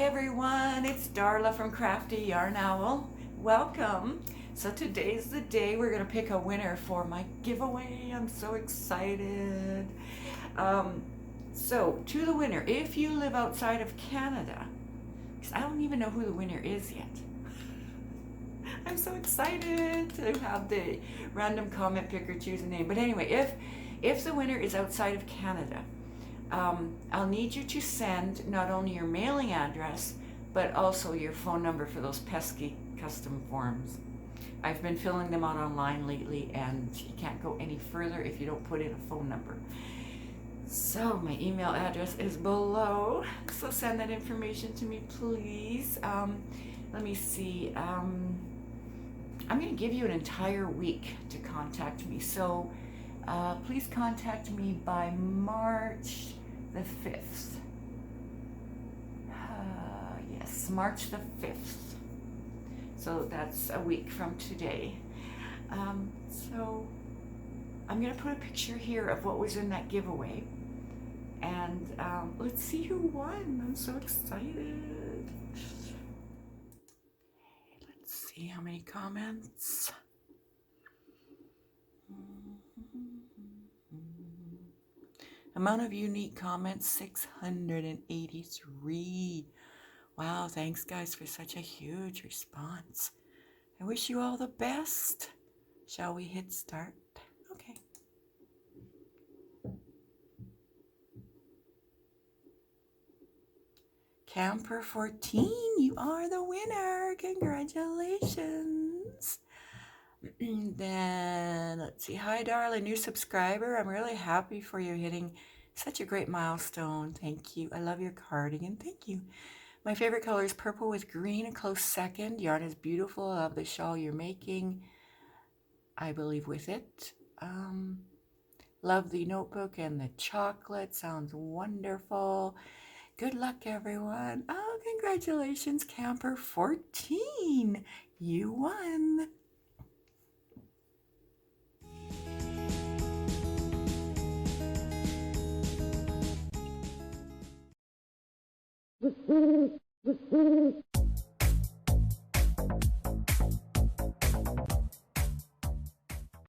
everyone, it's Darla from Crafty Yarn Owl. Welcome. So today's the day we're going to pick a winner for my giveaway. I'm so excited. So to the winner, if you live outside of Canada, because I don't even know who the winner is yet. I'm so excited to have the random comment picker choose a name. But anyway, if the winner is outside of Canada, I'll need you to send not only your mailing address, but also your phone number for those pesky custom forms. I've been filling them out online lately, and you can't go any further if you don't put in a phone number. So my email address is below, so send that information to me, please. Let me see. I'm going to give you an entire week to contact me, so please contact me by March the 5th. Yes, March the 5th. So that's a week from today. So I'm going to put a picture here of what was in that giveaway. And let's see who won. I'm so excited. Let's see how many comments. Amount of unique comments, 683. Wow, thanks guys for such a huge response. I wish you all the best. Shall we hit start? Okay. Camper 14, you are the winner. Congratulations. Then let's see. Hi, Darla, new subscriber. I'm really happy for you hitting such a great milestone. Thank you. I love your cardigan. Thank you. My favorite color is purple with green, a close second. Yarn is beautiful. I love the shawl you're making, I believe, with it. Love the notebook and the chocolate. Sounds wonderful. Good luck, everyone. Oh, congratulations, Camper 14. You won.